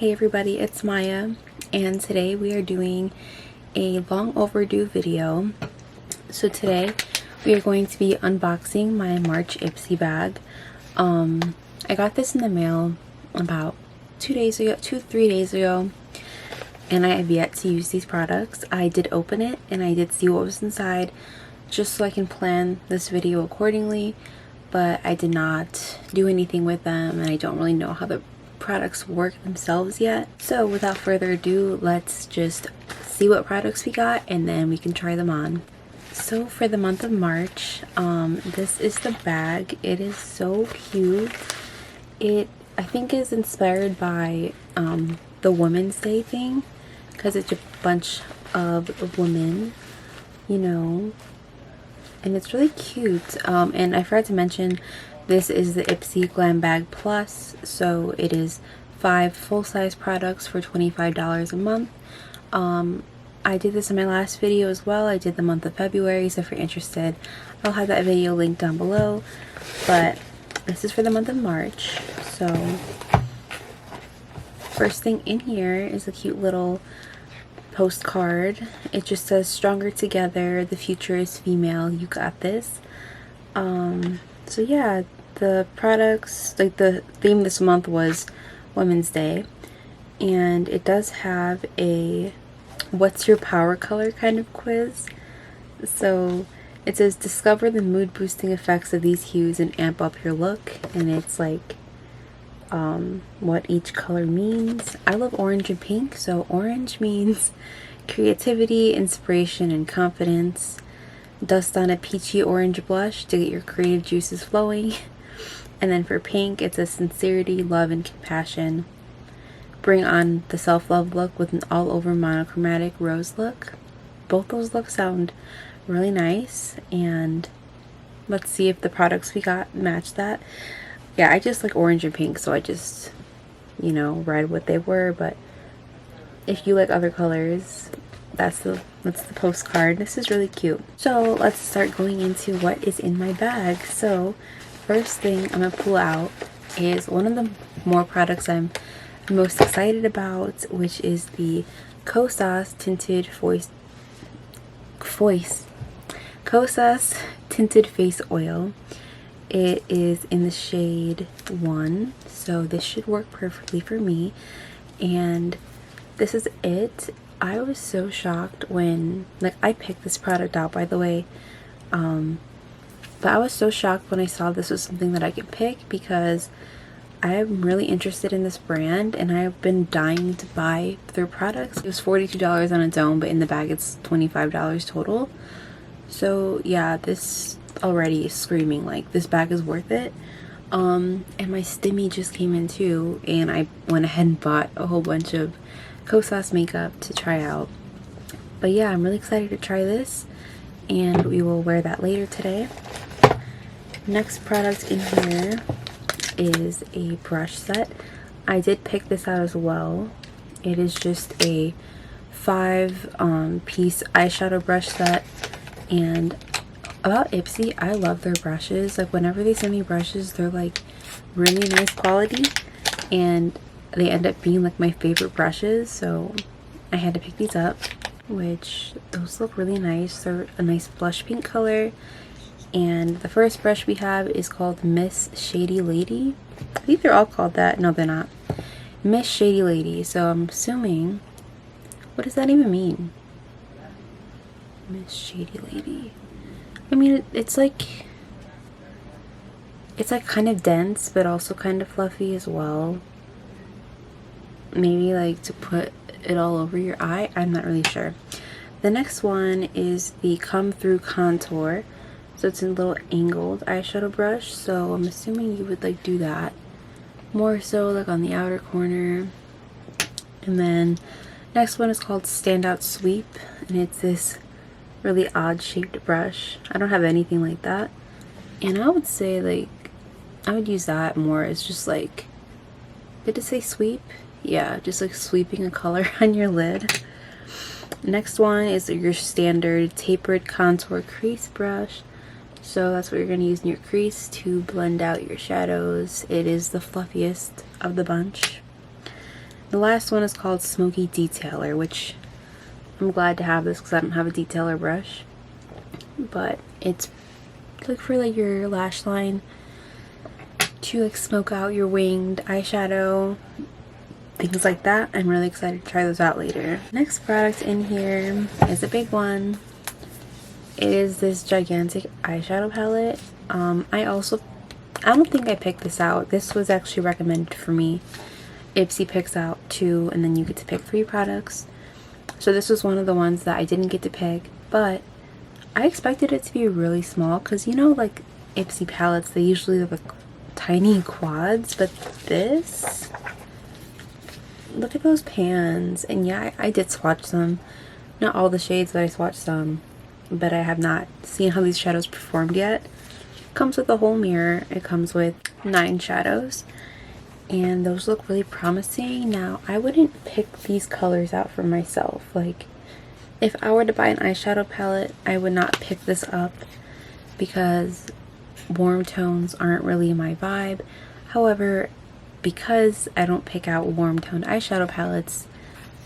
Hey everybody, it's Maya, and today we are doing a long overdue video. So today we are going to be unboxing my March IPSY bag. I got this in the mail about 3 days ago, and I have yet to use these products. I did open it and I did see what was inside just so I can plan this video accordingly, but I did not do anything with them and I don't really know how the products work themselves yet. So without further ado, let's just see what products we got and then we can try them on. So for the month of March, this is the bag. It is so cute. It I think is inspired by the Women's Day thing, because it's a bunch of women, you know, and it's really cute. And I forgot to mention, this is the IPSY Glam Bag Plus, so it is 5 full-size products for $25 a month. I did this in my last video as well. I did the month of February, so if you're interested, I'll have that video linked down below. But this is for the month of March. So first thing in here is a cute little postcard. It just says, "Stronger together, the future is female, you got this." So yeah, the products, like the theme this month was Women's Day, and it does have a what's your power color kind of quiz. So it says, discover the mood boosting effects of these hues and amp up your look, and it's like what each color means. I love orange and pink, so orange means creativity, inspiration, and confidence. Dust on a peachy orange blush to get your creative juices flowing. And then for pink, it says sincerity, love, and compassion. Bring on the self-love look with an all-over monochromatic rose look. Both those looks sound really nice, and let's see if the products we got match that. Yeah, I just like orange and pink, so I just, you know, read what they were, but if you like other colors, that's the postcard. This is really cute. So let's start going into what is in my bag. So first thing I'm gonna pull out is one of the more products I'm most excited about, which is the Cosas Tinted Cosas Tinted Face Oil. It is in the shade 1, so this should work perfectly for me. And this is it. I was so shocked when, like, I picked this product out, by the way, but I was so shocked when I saw this was something that I could pick, because I'm really interested in this brand and I've been dying to buy their products. It was $42 on its own, but in the bag it's $25 total. So yeah, this already is screaming like this bag is worth it. And my stimmy just came in too, and I went ahead and bought a whole bunch of Cosas makeup to try out. But yeah, I'm really excited to try this, and we will wear that later today. Next product in here is a brush set. I did pick this out as well. It is just a 5-piece eyeshadow brush set. And about IPSY, I love their brushes. Like, whenever they send me brushes, they're like really nice quality, and they end up being like my favorite brushes, so I had to pick these up, which those look really nice. They're a nice blush pink color. And the first brush we have is called Miss Shady Lady. I think they're all called that. No, they're not. Miss Shady Lady. So I'm assuming, what does that even mean? Miss Shady Lady. I mean, it's like kind of dense, but also kind of fluffy as well. Maybe like to put it all over your eye. I'm not really sure. The next one is the Come Through Contour. So it's a little angled eyeshadow brush. So I'm assuming you would like do that more so like on the outer corner. And then next one is called Standout Sweep, and it's this really odd shaped brush. I don't have anything like that, and I would say like I would use that more as just like, did it say sweep? Yeah, just like sweeping a color on your lid. Next one is your standard tapered contour crease brush. So that's what you're going to use in your crease to blend out your shadows. It is the fluffiest of the bunch. The last one is called Smoky Detailer, which I'm glad to have this because I don't have a detailer brush. But it's like for like your lash line to like smoke out your winged eyeshadow, things like that. I'm really excited to try those out later. Next product in here is a big one. It is this gigantic eyeshadow palette. I don't think I picked this out. This was actually recommended for me. IPSY picks out 2 and then you get to pick 3 products. So this was one of the ones that I didn't get to pick, but I expected it to be really small because, you know, like IPSY palettes, they usually have like tiny quads, but this, look at those pans. And yeah, I did swatch some. Not all the shades, but I swatched some. But I have not seen how these shadows performed yet. It comes with a whole mirror. It comes with 9 shadows. And those look really promising. Now, I wouldn't pick these colors out for myself. Like, if I were to buy an eyeshadow palette, I would not pick this up because warm tones aren't really my vibe. However, because I don't pick out warm toned eyeshadow palettes,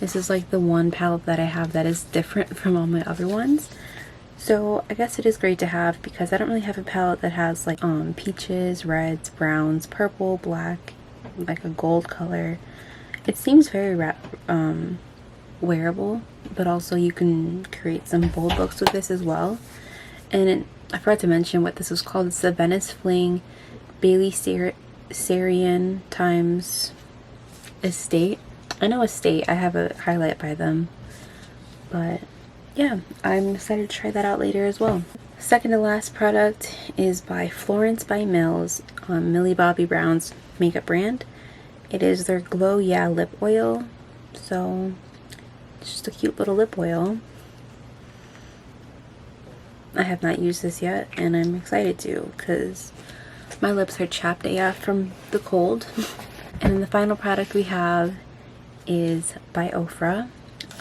this is like the one palette that I have that is different from all my other ones. So I guess it is great to have because I don't really have a palette that has like peaches, reds, browns, purple, black, like a gold color. It seems very wearable, but also you can create some bold looks with this as well. And I forgot to mention what this was called. It's the Venice Fling Sarian times Estate. I know Estate, I have a highlight by them, but yeah, I'm excited to try that out later as well. Second to last product is by Florence by Mills, Millie Bobby Brown's makeup brand. It is their Glow Yeah lip oil. So it's just a cute little lip oil. I have not used this yet and I'm excited to because my lips are chapped AF from the cold. And then the final product we have is by Ofra.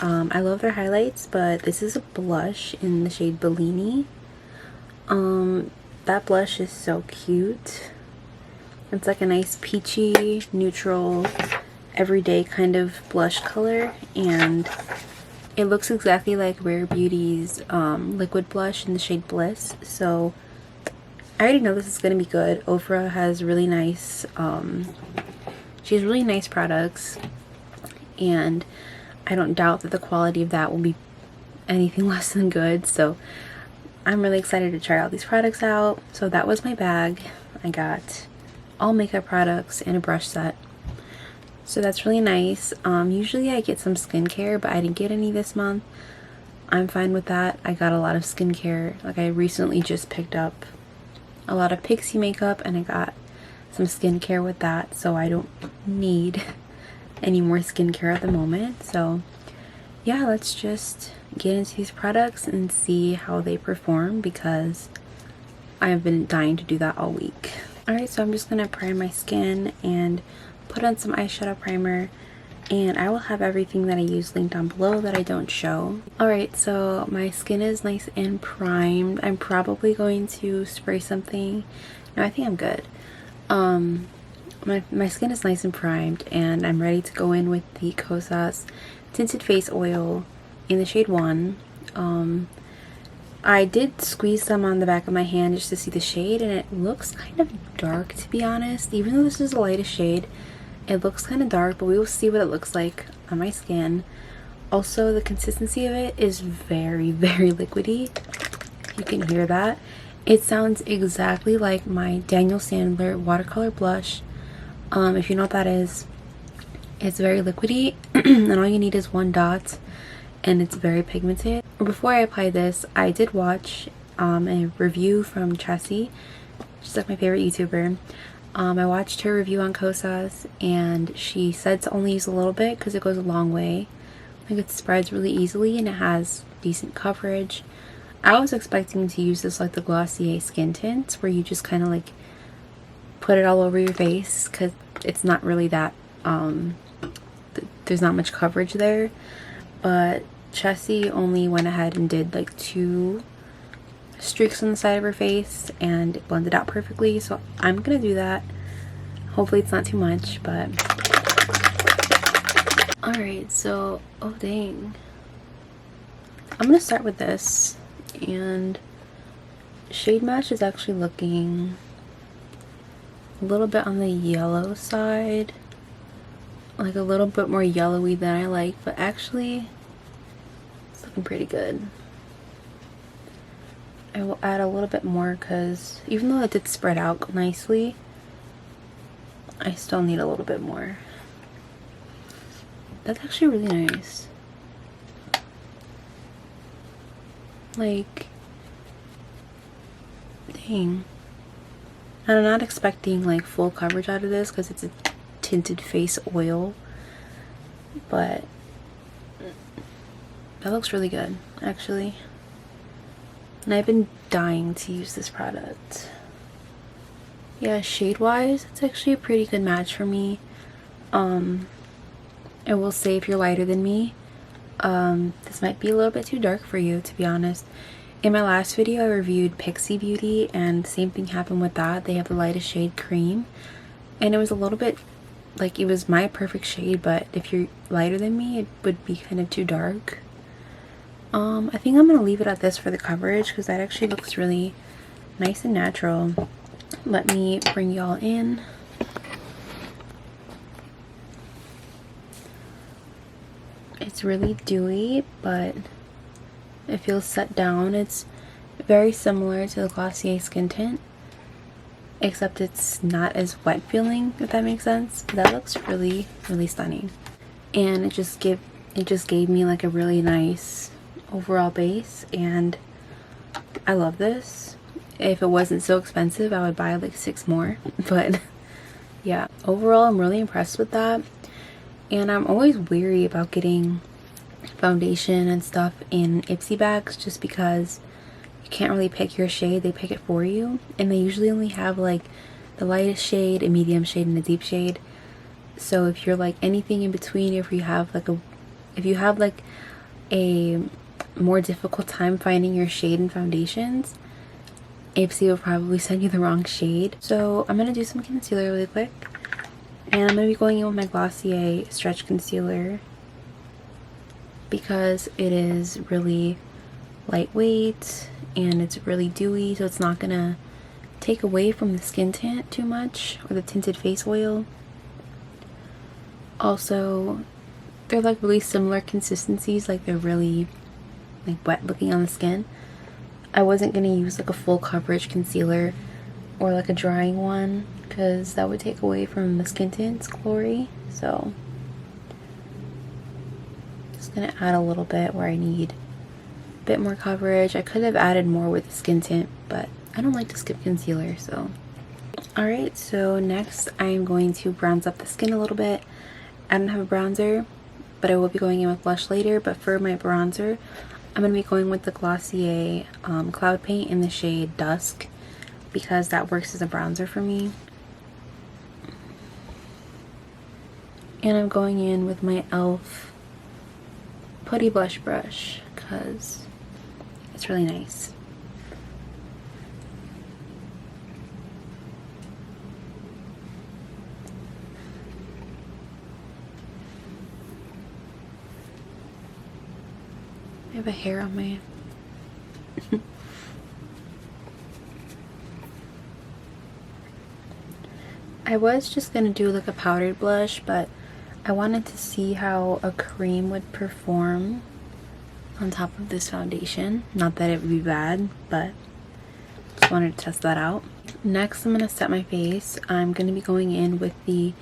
I love their highlights, but this is a blush in the shade Bellini. That blush is so cute. It's like a nice peachy, neutral, everyday kind of blush color, and it looks exactly like Rare Beauty's liquid blush in the shade Bliss. So I already know this is going to be good. Ofra has really nice, she has really nice products, and I don't doubt that the quality of that will be anything less than good. So I'm really excited to try all these products out. So that was my bag. I got all makeup products and a brush set. So that's really nice. Usually I get some skincare, but I didn't get any this month. I'm fine with that. I got a lot of skincare. Like I recently just picked up a lot of pixi makeup and I got some skincare with that. So I don't need any more skincare at the moment. So yeah, let's just get into these products and see how they perform because I've been dying to do that all week. Alright, so I'm just gonna prime my skin and put on some eyeshadow primer, and I will have everything that I use linked down below that I don't show. Alright, so my skin is nice and primed. I'm probably going to spray something. No, I think I'm good. My skin is nice and primed, and I'm ready to go in with the Cosas Tinted Face Oil in the shade 1. I did squeeze some on the back of my hand just to see the shade, and it looks kind of dark, to be honest. Even though this is the lightest shade, it looks kind of dark, but we will see what it looks like on my skin. Also, the consistency of it is very, very liquidy. You can hear that. It sounds exactly like my Daniel Sandler watercolor blush. If you know what that is, it's very liquidy and all you need is 1 dot, and it's very pigmented. Before I apply this, I did watch a review from Chessie. She's like my favorite YouTuber. I watched her review on Cosas, and she said to only use a little bit because it goes a long way. Like it spreads really easily and it has decent coverage. I was expecting to use this like the Glossier skin tint where you just kind of like put it all over your face because it's not really that, there's not much coverage there. But Chessie only went ahead and did like 2 streaks on the side of her face and it blended out perfectly, so I'm gonna do that. Hopefully it's not too much, but Alright, so, oh dang. I'm gonna start with this, and shade match is actually looking a little bit on the yellow side, like a little bit more yellowy than I like, but actually it's looking pretty good. I will add a little bit more because even though it did spread out nicely, I still need a little bit more. That's actually really nice. Like, dang. And I'm not expecting like full coverage out of this because it's a tinted face oil, but that looks really good actually. And I've been dying to use this product. Yeah, shade wise, it's actually a pretty good match for me. I will say if you're lighter than me, this might be a little bit too dark for you, to be honest. In my last video I reviewed Pixi Beauty, and the same thing happened with that. They have the lightest shade, Cream, and it was a little bit like, it was my perfect shade, but if you're lighter than me it would be kind of too dark. I think I'm gonna leave it at this for the coverage because that actually looks really nice and natural. Let me bring y'all in. It's really dewy, but it feels set down. It's very similar to the Glossier Skin Tint, except it's not as wet feeling, if that makes sense. But that looks really, really stunning. And it just gave me like a really nice overall base, and I love this. If it wasn't so expensive, I would buy like 6 more. But yeah, overall I'm really impressed with that. And I'm always weary about getting foundation and stuff in IPSY bags just because you can't really pick your shade. They pick it for you, and they usually only have like the lightest shade, a medium shade, and a deep shade. So if you're like anything in between, if you have like a more difficult time finding your shade in foundations, IPSY will probably send you the wrong shade. So I'm gonna do some concealer really quick, and I'm gonna be going in with my Glossier Stretch Concealer because it is really lightweight and it's really dewy, so it's not gonna take away from the skin tint too much, or the tinted face oil. Also, they're like really similar consistencies, like they're really like wet looking on the skin. I wasn't gonna use like a full coverage concealer or like a drying one because that would take away from the skin tint's glory. So just gonna add a little bit where I need a bit more coverage. I could have added more with the skin tint, but I don't like to skip concealer. So alright, so next I'm going to bronze up the skin a little bit. I don't have a bronzer, but I will be going in with blush later. But for my bronzer, I'm going to be going with the Glossier Cloud Paint in the shade Dusk because that works as a bronzer for me. And I'm going in with my e.l.f. Putty Blush Brush because it's really nice. I have a hair on my I was just gonna do like a powdered blush, but I wanted to see how a cream would perform on top of this foundation. Not that it would be bad, but just wanted to test that out. Next, I'm gonna set my face. I'm gonna be going in with the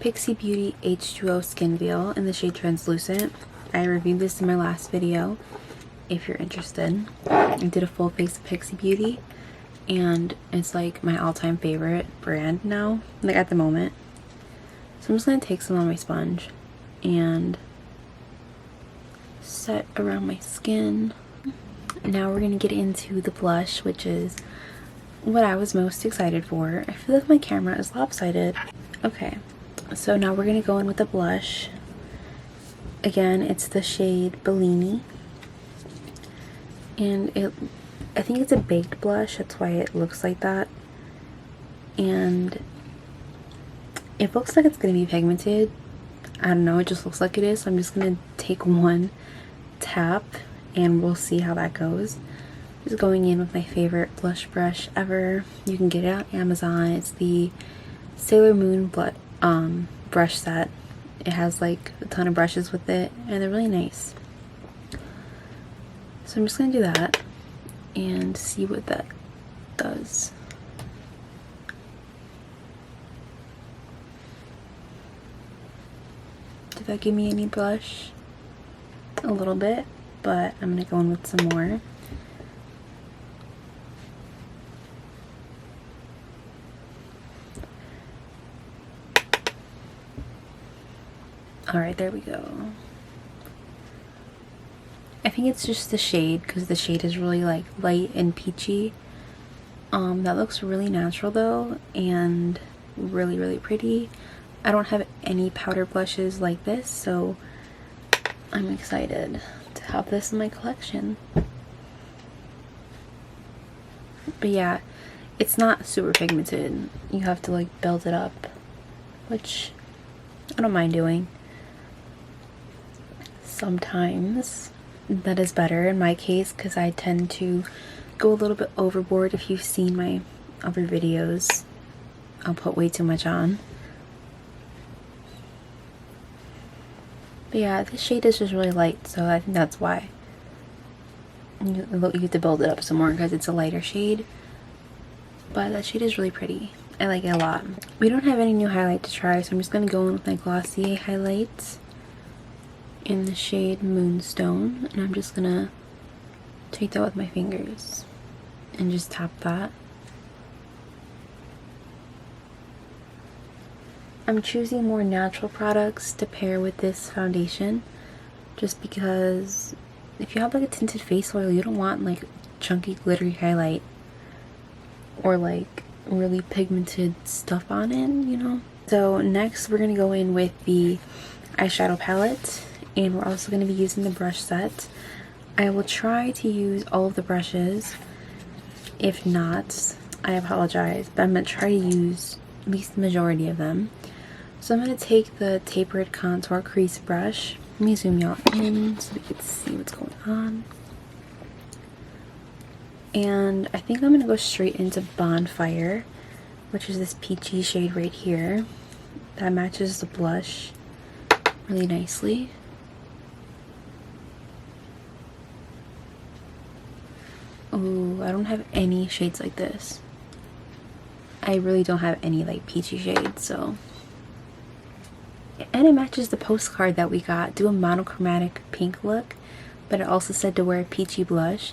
Pixi Beauty H2O Skin Veil in the shade Translucent. I reviewed this in my last video if you're interested. I did a full face of Pixi Beauty, and it's like my all-time favorite brand now, like at the moment. So I'm just gonna take some on my sponge and set around my skin. Now we're gonna get into the blush, which is what I was most excited for. I feel like my camera is lopsided. Okay, so now we're gonna go in with the blush. Again, it's the shade Bellini, and I think it's a baked blush, that's why it looks like that. And it looks like it's gonna be pigmented. I don't know, it just looks like it is. So I'm just gonna take one tap and we'll see how that goes. Just going in with my favorite blush brush ever. You can get it on Amazon. It's the Sailor Moon brush set. It has like a ton of brushes with it and they're really nice. So I'm just gonna do that and see what that does. Did that give me any blush? A little bit, but I'm gonna go in with some more. Alright, there we go. I think it's just the shade, because the shade is really like light and peachy. That looks really natural though, and really, really pretty. I don't have any powder blushes like this, so I'm excited to have this in my collection. But yeah, it's not super pigmented. You have to like build it up, which I don't mind doing. Sometimes that is better in my case because I tend to go a little bit overboard. If you've seen my other videos, I'll put way too much on. But yeah, this shade is just really light, so I think that's why. You have to build it up some more because it's a lighter shade. But that shade is really pretty. I like it a lot. We don't have any new highlight to try, so I'm just going to go in with my Glossier highlights in the shade Moonstone, and I'm just gonna take that with my fingers and just tap that. I'm choosing more natural products to pair with this foundation just because if you have like a tinted face oil, you don't want like chunky glittery highlight or like really pigmented stuff on it, you know? So next we're gonna go in with the eyeshadow palette, and we're also going to be using the brush set. I will try to use all of the brushes. If not, I apologize, but I'm going to try to use at least the majority of them. So I'm going to take the tapered contour crease brush. Let me zoom y'all in so we can see what's going on. And I think I'm going to go straight into Bonfire, which is this peachy shade right here. That matches the blush really nicely. Ooh, I don't have any shades like this. I really don't have any like peachy shades, so. And it matches the postcard that we got. Do a monochromatic pink look, but it also said to wear a peachy blush.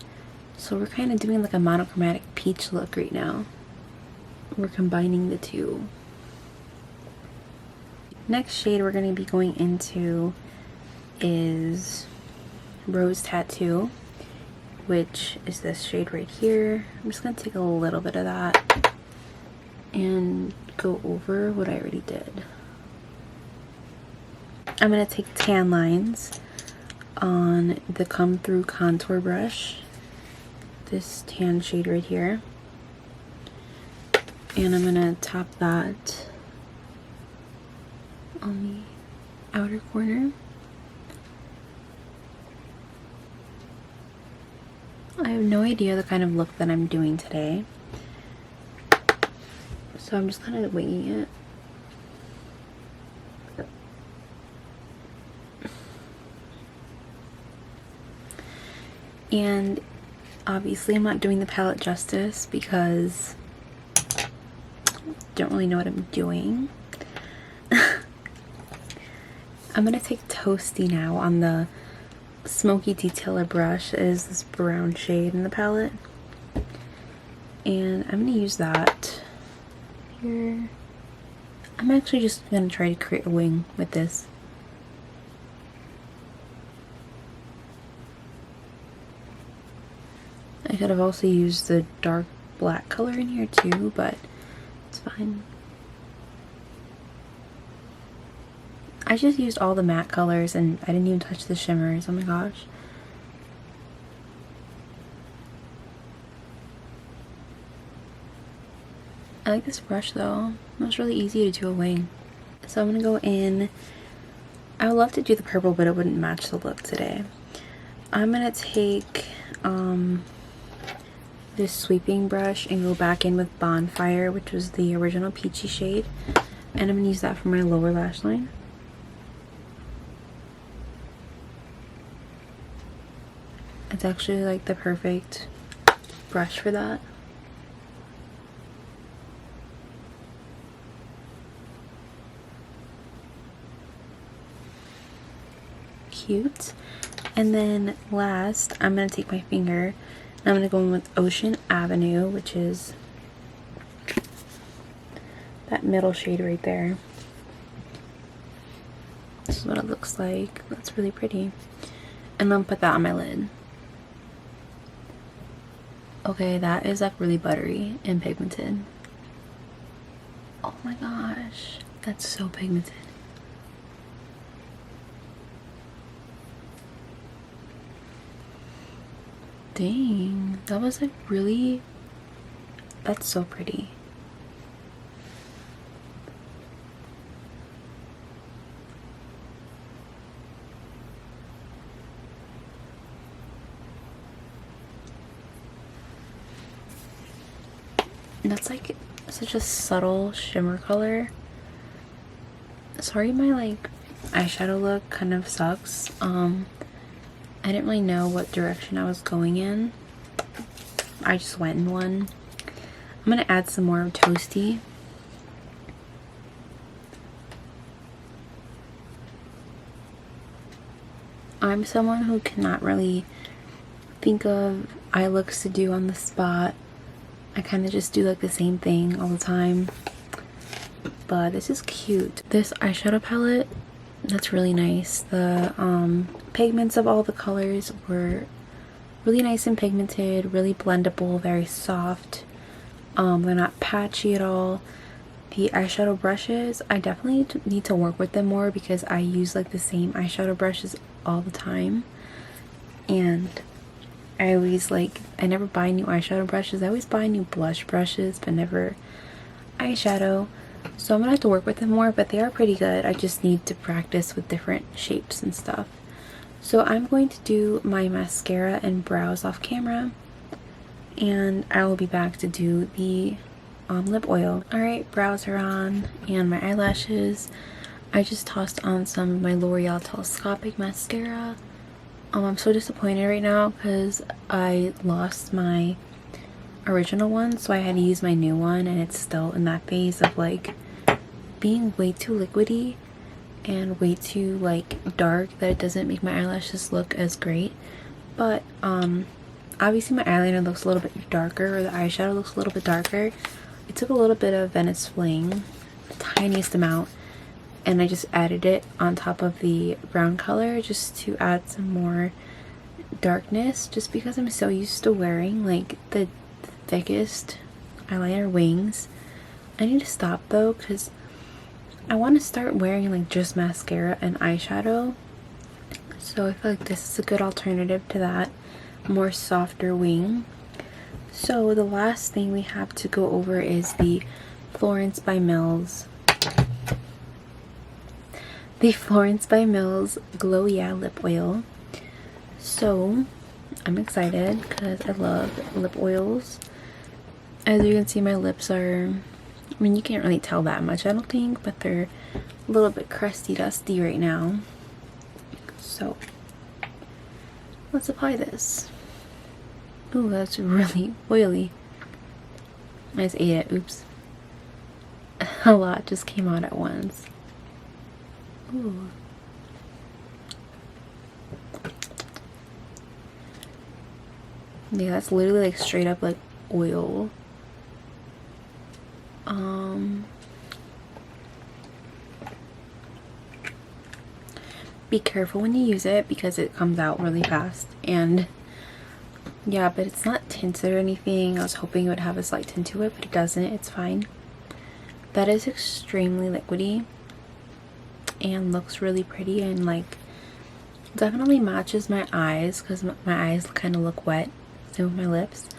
So we're kind of doing like a monochromatic peach look right now. We're combining the two. Next shade we're going to be going into is Rose Tattoo, which is this shade right here. I'm just going to take a little bit of that and go over what I already did. I'm going to take tan lines on the Come Through contour brush, this tan shade right here, and I'm going to tap that on the outer corner. I have no idea the kind of look that I'm doing today, so I'm just kind of winging it. And obviously I'm not doing the palette justice because I don't really know what I'm doing. I'm gonna take Toasty now on the Smoky Detailer brush. It is this brown shade in the palette, and I'm gonna use that here. I'm actually just gonna try to create a wing with this. I could have also used the dark black color in here too, but it's fine. I just used all the matte colors and I didn't even touch the shimmers. Oh my gosh. I like this brush though. It was really easy to do a wing. So I'm gonna go in I would love to do the purple, but it wouldn't match the look today. I'm gonna take this sweeping brush and go back in with Bonfire, which was the original peachy shade, and I'm gonna use that for my lower lash line. It's actually like the perfect brush for that. Cute. And then last, I'm going to take my finger and I'm going to go in with Ocean Avenue, which is that middle shade right there. This is what it looks like. That's really pretty. And then put that on my lid. Okay, that is like really buttery and pigmented. Oh my gosh, that's so pigmented. Dang, that was like really, that's so pretty. That's like such a subtle shimmer color. Sorry, my like eyeshadow look kind of sucks. I didn't really know what direction I was going in. I just went in one. I'm gonna add some more Toasty. I'm someone who cannot really think of eye looks to do on the spot. I kind of just do like the same thing all the time. But this is cute. This eyeshadow palette, that's really nice. The pigments of all the colors were really nice and pigmented, really blendable, very soft. They're not patchy at all. The eyeshadow brushes, I definitely need to work with them more because I use like the same eyeshadow brushes all the time. And I always like, I never buy new eyeshadow brushes. I always buy new blush brushes, but never eyeshadow. So I'm gonna have to work with them more, but they are pretty good. I just need to practice with different shapes and stuff. So I'm going to do my mascara and brows off camera, and I will be back to do the lip oil. Alright, brows are on, and my eyelashes. I just tossed on some of my L'Oreal Telescopic mascara. I'm so disappointed right now because I lost my original one, so I had to use my new one, and it's still in that phase of like being way too liquidy and way too like dark that it doesn't make my eyelashes look as great. But obviously my eyeliner looks a little bit darker, or the eyeshadow looks a little bit darker. I took a little bit of Venice Fling, the tiniest amount, and I just added it on top of the brown color just to add some more darkness, just because I'm so used to wearing like the thickest eyeliner wings. I need to stop though, because I want to start wearing like just mascara and eyeshadow. So I feel like this is a good alternative to that, more softer wing. So the last thing we have to go over is the Florence by Mills Glow Yeah lip oil. So I'm excited because I love lip oils. As you can see, my lips are, I mean, you can't really tell that much, I don't think, but they're a little bit crusty dusty right now. So let's apply this. Ooh, that's really oily. I just ate it. Oops. A lot just came out at once. Ooh. Yeah, that's literally like straight up like oil. Be careful when you use it because it comes out really fast. And yeah, but it's not tinted or anything. I was hoping it would have a slight tint to it, but it doesn't. It's fine. That is extremely liquidy and looks really pretty, and like definitely matches my eyes because my eyes kind of look wet. Same with my lips.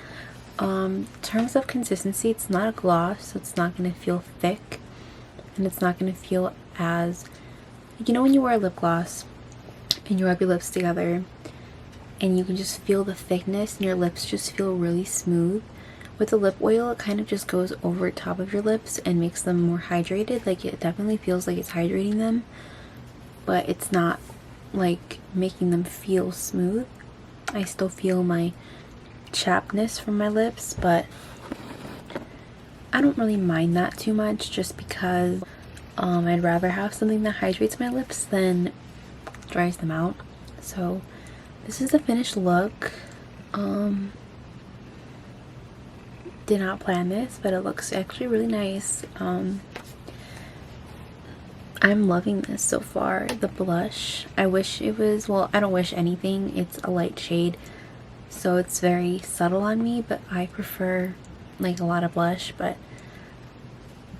In terms of consistency, it's not a gloss, so it's not going to feel thick, and it's not going to feel as you know when you wear a lip gloss and you rub your lips together and you can just feel the thickness and your lips just feel really smooth? With the lip oil, it kind of just goes over top of your lips and makes them more hydrated. Like, it definitely feels like it's hydrating them, but it's not like making them feel smooth. I still feel my chappedness from my lips, but I don't really mind that too much, just because I'd rather have something that hydrates my lips than dries them out. So this is the finished look. Did not plan this, but it looks actually really nice. I'm loving this so far. The blush, I wish it was, well, I don't wish anything. It's a light shade, so it's very subtle on me, but I prefer like a lot of blush, but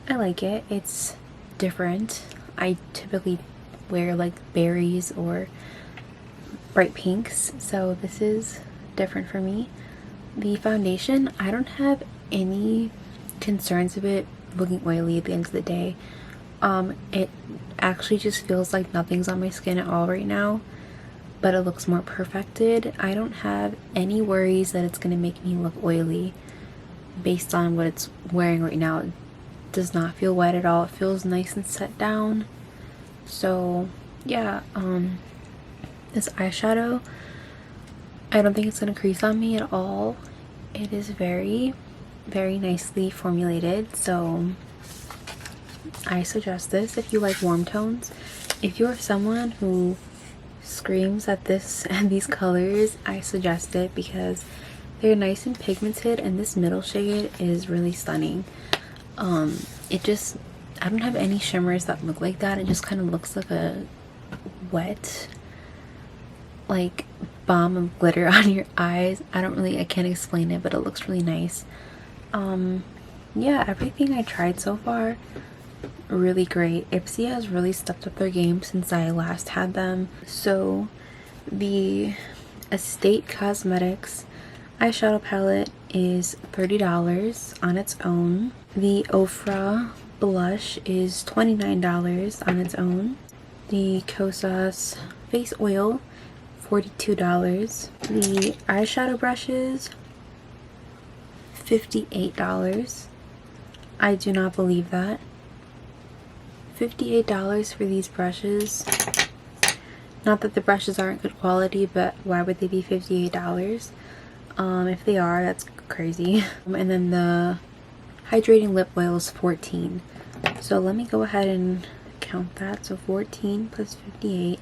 I like it. It's different. I typically wear like berries or bright pinks, so this is different for me. The foundation, I don't have any concerns of it looking oily at the end of the day. It actually just feels like nothing's on my skin at all right now, but it looks more perfected. I don't have any worries that it's going to make me look oily based on what it's wearing right now. It does not feel wet at all. It feels nice and set down. So yeah, this eyeshadow, I don't think it's going to crease on me at all. It is very, very nicely formulated, so I suggest this if you like warm tones. If you're someone who screams at this and these colors, I suggest it because they're nice and pigmented, and this middle shade is really stunning. It just, I don't have any shimmers that look like that. It just kind of looks like a wet, like, bomb of glitter on your eyes. I can't explain it, but it looks really nice. Yeah, everything I tried so far, really great. IPSY has really stepped up their game since I last had them. So the Estate Cosmetics eyeshadow palette is $30 on its own. The Ofra blush is $29 on its own. The Cosas face oil, $42. The eyeshadow brushes, $58. I do not believe that. $58 for these brushes. Not that the brushes aren't good quality, but why would they be $58? If they are, that's crazy. And then the hydrating lip oil is $14. So let me go ahead and count that. So 14 plus 58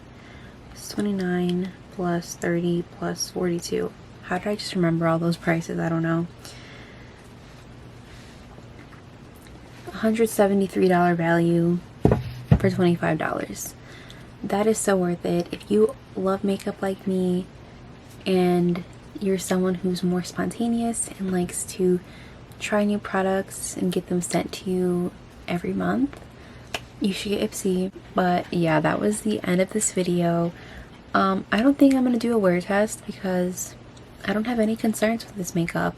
plus 29 plus 30 plus 42. How did I just remember all those prices? I don't know. $173 value for $25. That is so worth it. If you love makeup like me and you're someone who's more spontaneous and likes to try new products and get them sent to you every month, you should get IPSY. But yeah, that was the end of this video. I don't think I'm gonna do a wear test because I don't have any concerns with this makeup.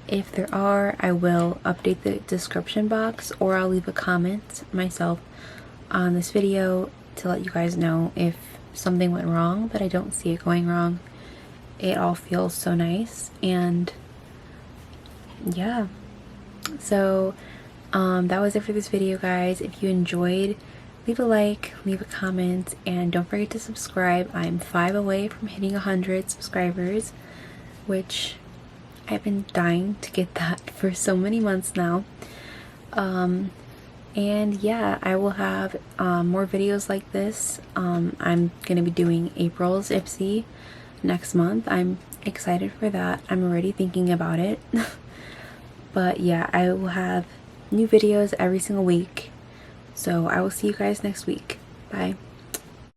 If there are, I will update the description box, or I'll leave a comment myself on this video to let you guys know if something went wrong, but I don't see it going wrong. It all feels so nice, and yeah. So that was it for this video, guys. If you enjoyed, leave a like, leave a comment, and don't forget to subscribe. I'm 5 away from hitting 100 subscribers, which I've been dying to get that for so many months now. And yeah, I will have more videos like this. I'm gonna be doing April's IPSY next month. I'm excited for that. I'm already thinking about it. But yeah, I will have new videos every single week. So I will see you guys next week. Bye.